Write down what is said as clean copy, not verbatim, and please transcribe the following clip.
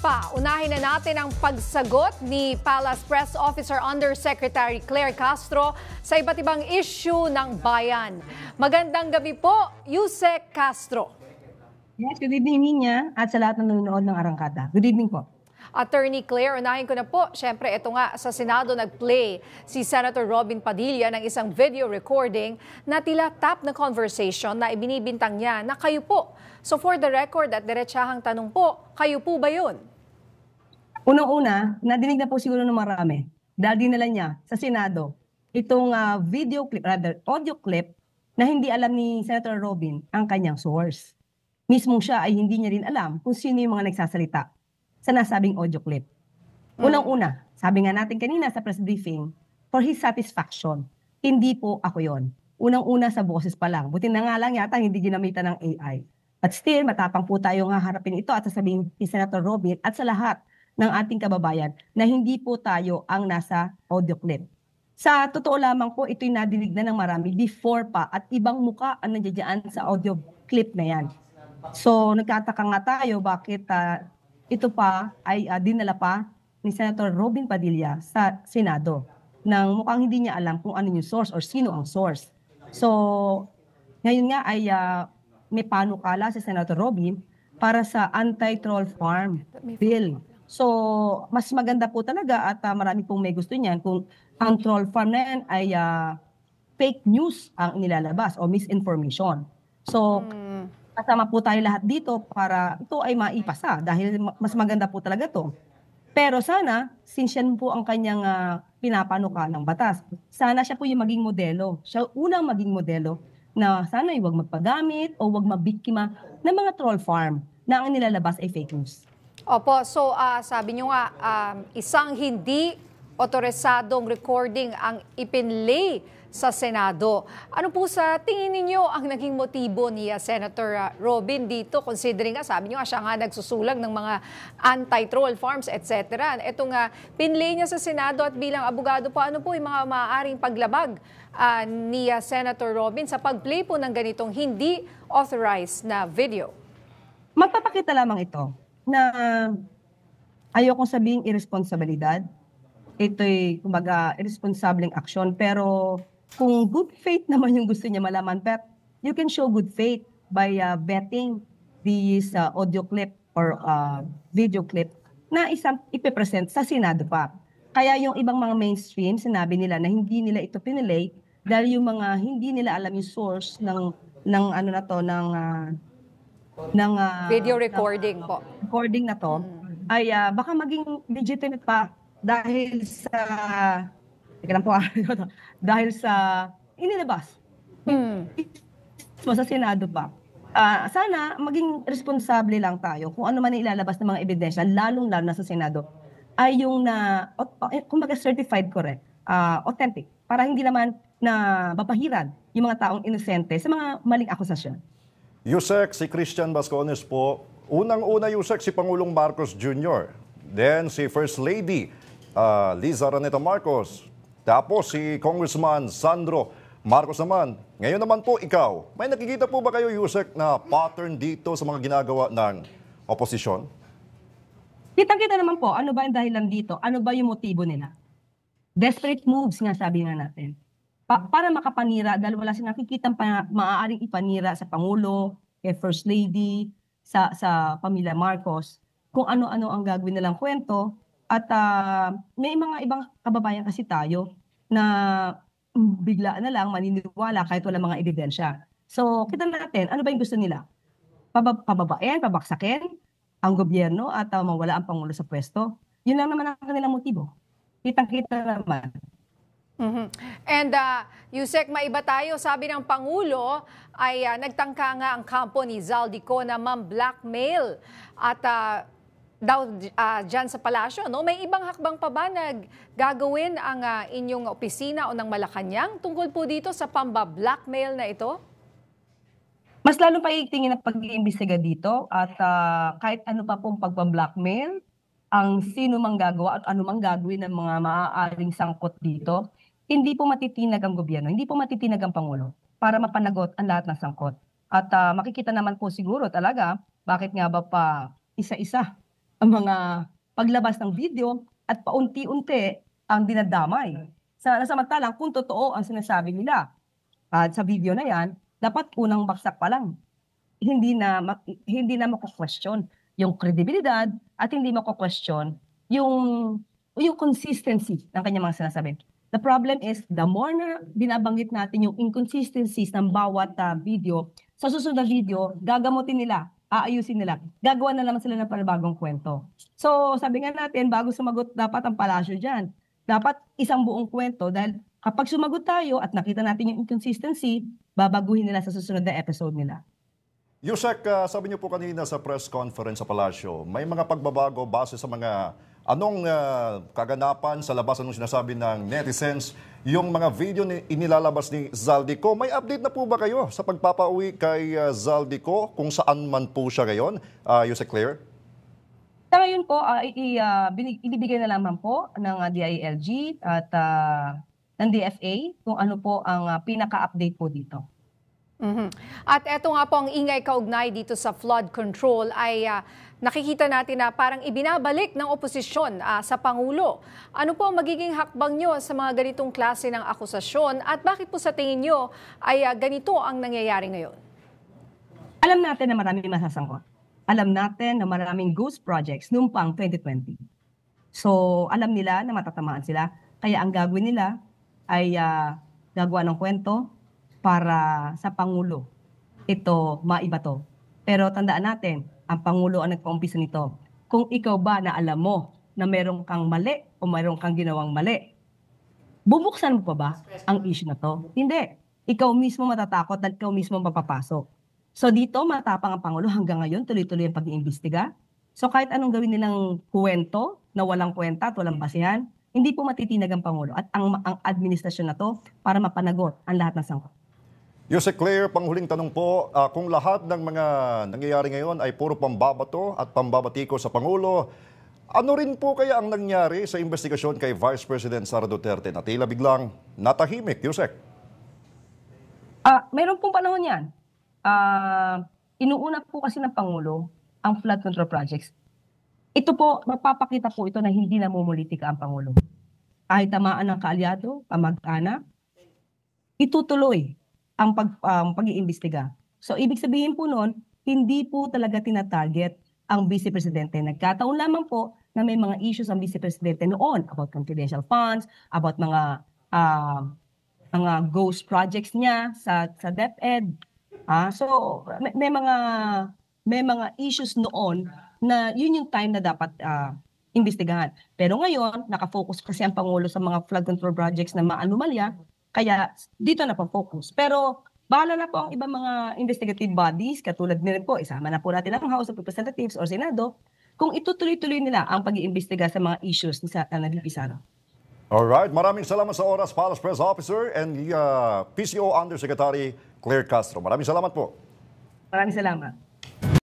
pa, unahin na natin ang pagsagot ni Palace Press Officer Undersecretary Claire Castro sa iba't ibang issue ng bayan. Magandang gabi po, Yusek Castro. Yes, good evening niya at sa lahat ng nanonood ng Arangkada. Good evening po. Attorney Claire, unahin ko na po. Siyempre, ito nga, sa Senado nag-play si Senator Robin Padilla ng isang video recording na tila tap na conversation na ibinibintang niya na kayo po. So for the record at diretsahang tanong po, kayo po ba yun? Unang-una, nadinig na po siguro ng marami dahil dinala niya sa Senado itong video clip, rather audio clip na hindi alam ni Senator Robin ang kanyang source. Mismo siya ay hindi niya rin alam kung sino yung mga nagsasalita sa nasabing audio clip. Unang-una, sabi nga natin kanina sa press briefing, for his satisfaction, hindi po ako yon. Unang-una sa boses pa lang. Buti na nga lang yata hindi ginamitan ng AI. But still, matapang po tayo nga harapin ito at sasabihin ni Senator Robin at sa lahat ng ating kababayan na hindi po tayo ang nasa audio clip. Sa totoo lamang po, ito'y nadinig na ng marami before pa at ibang muka ang nandiyan sa audio clip na yan. So, nagkataka nga tayo bakit ito pa ay dinala pa ni Senator Robin Padilla sa Senado nang mukhang hindi niya alam kung ano yung source or sino ang source. So, ngayon nga ay may panukala si Senator Robin para sa anti-troll farm bill. So, mas maganda po talaga at marami pong may gusto niyan kung ang troll farm na yan ay fake news ang inilalabas o misinformation. So, kasama po tayo lahat dito para ito ay maipasa dahil mas maganda po talaga to. Pero sana, since yan po ang kanyang pinapanuka ng batas, sana siya po yung maging modelo. Siya unang maging modelo na sana ay huwag magpagamit o huwag mabiktima ng mga troll farm na ang nilalabas ay fake news. Opo, so sabi nyo nga, isang hindi otorisadong recording ang ipinlay sa Senado. Ano po sa tingin ninyo ang naging motibo ni Senator Robin dito? Considering nga, sabi niyo nga, siya nga nagsusulag ng mga anti-troll farms, etc. Ito nga, pinlay niya sa Senado at bilang abogado po, ano po yung mga maaaring paglabag ni Senator Robin sa pag-play po ng ganitong hindi authorized na video? Magpapakita lamang ito na ayokong sabihin irresponsibilidad. Ito'y, kumbaga, irresponsibleng aksyon, pero kung good faith naman yung gusto niya malaman, but you can show good faith by vetting this audio clip or video clip na isang ipipresent sa Senado pa. Kaya yung ibang mga mainstream, sinabi nila na hindi nila ito pinilay dahil yung mga hindi nila alam yung source ng ano na to, ng video recording po. Recording na to, ay baka maging legitimate pa dahil sa dahil sa inilabas. Sa Senado pa. Sana maging responsable lang tayo kung ano man ilalabas ng mga ebidensya, lalong-lalo na sa Senado, ay yung kumbaga certified correct, authentic, para hindi naman na mapahiran yung mga taong inosente sa mga maling akusasyon. Yusek, si Christian Bascones po. Unang-una, Yusek, si Pangulong Marcos Jr. Then si First Lady Liza Araneta Marcos. Tapos si Congressman Sandro Marcos naman. Ngayon naman po ikaw, may nakikita po ba kayo, Yusek, na pattern dito sa mga ginagawa ng oposisyon? Kitang-kita naman po, ano ba ang dahilan dito? Ano ba yung motibo nila? Desperate moves nga sabi nga natin. Para makapanira dahil wala silang nakikitang maaaring ipanira sa Pangulo, kay First Lady, sa pamilya Marcos, kung ano-ano ang gagawin nilang kwento. At may mga ibang kababayan kasi tayo na bigla na lang maniniwala kahit wala mga ebidensya. So, kita natin, ano ba yung gusto nila? Pababain, pabaksakin ang gobyerno at mawala ang Pangulo sa pwesto? Yun lang naman ang kanilang motibo. Kitang-kita naman. And Yusek, maiba tayo. Sabi ng Pangulo ay nagtangka nga ang kampo ni Zaldico na ma-blackmail at daw dyan sa palasyo, no? May ibang hakbang pa ba na gagawin ang inyong opisina o ng Malacanang tungkol po dito sa pamba-blackmail na ito? Mas lalo pa itingin ang pag-iimbestiga dito at kahit ano pa pong pagpa-blackmail, ang sino mang gagawa at ano mang gagawin ng mga maaaring sangkot dito, hindi po matitinag ang gobyerno, hindi po matitinag ang Pangulo para mapanagot ang lahat ng sangkot. At makikita naman po siguro talaga bakit nga ba pa isa-isa ang mga paglabas ng video at paunti-unti ang dinadamay. Samantalang kung totoo ang sinasabi nila sa video na yan, dapat unang baksak pa lang. Hindi na mako-question yung credibilidad at hindi mako-question yung consistency ng kanyang mga sinasabi. The problem is, the more na binabanggit natin yung inconsistencies ng bawat video, sa susunod na video, gagamutin nila, aayusin nila, gagawa na naman sila ng panibagong kwento. So, sabi nga natin, bago sumagot, dapat ang palasyo dyan. Dapat isang buong kwento dahil kapag sumagot tayo at nakita natin yung inconsistency, babaguhin nila sa susunod na episode nila. Yusek, sabi niyo po kanina sa press conference sa Palasyo, may mga pagbabago base sa mga anong kaganapan sa labas, anong sinasabi ng netizens, yung mga video inilalabas ni Zaldico. May update na po ba kayo sa pagpapauwi kay Zaldico kung saan man po siya ngayon, Yusek Claire? Sa ngayon po, ibibigay na lamang po ng DILG at ng DFA kung ano po ang pinaka-update po dito. At eto nga po ang ingay kaugnay dito sa flood control ay nakikita natin na parang ibinabalik ng oposisyon sa Pangulo. Ano po ang magiging hakbang nyo sa mga ganitong klase ng akusasyon at bakit po sa tingin nyo ay ganito ang nangyayari ngayon? Alam natin na maraming masasangkot. Alam natin na maraming ghost projects noong pang 2020. So alam nila na matatamaan sila. Kaya ang gagawin nila ay gagawa ng kwento para sa Pangulo ito maibato. Pero tandaan natin, ang Pangulo ang nagpa-umpisa nito. Kung ikaw ba na alam mo na meron kang mali o meron kang ginawang mali, bubuksan mo pa ba ang issue na to? Hindi. Ikaw mismo matatakot at ikaw mismo mapapasok. So dito matapang ang Pangulo hanggang ngayon, tuloy-tuloy ang pag-iimbestiga. So kahit anong gawin nilang kwento na walang kwenta at walang basihan, hindi po matitinag ang Pangulo at ang administrasyon na to para mapanagot ang lahat ng sangkot. Yusek Claire, panghuling tanong po, kung lahat ng mga nangyayari ngayon ay puro pambabato at pambabatiko sa Pangulo, ano rin po kaya ang nangyari sa investigasyon kay Vice President Sara Duterte na tila biglang natahimik, Yusek? Meron pong panahon yan. Inuuna po kasi ng Pangulo ang flood control projects. Ito po, magpapakita po ito na hindi namumulitika ang Pangulo. Kahit tamaan ng kaalyado, kamag-anak, itutuloy ang pag-iimbestiga. So, ibig sabihin po noon, hindi po talaga tinatarget ang Vice Presidente. Nagkataon lamang po na may mga issues ang Vice Presidente noon about confidential funds, about mga ghost projects niya sa DepEd. So, may mga issues noon na yun yung time na dapat imbestigahan. Pero ngayon, nakafocus kasi ang Pangulo sa mga flood control projects na maanumalya, kaya dito na po focus. Pero bahala na po ang ibang mga investigative bodies, katulad nila po, isama na po natin ang House of Representatives or Senado, kung itutuloy-tuloy nila ang pag-iimbestiga sa mga issues na VP Sara. Alright, maraming salamat sa oras, Palace Press Officer and PCO Undersecretary Claire Castro. Maraming salamat po. Maraming salamat.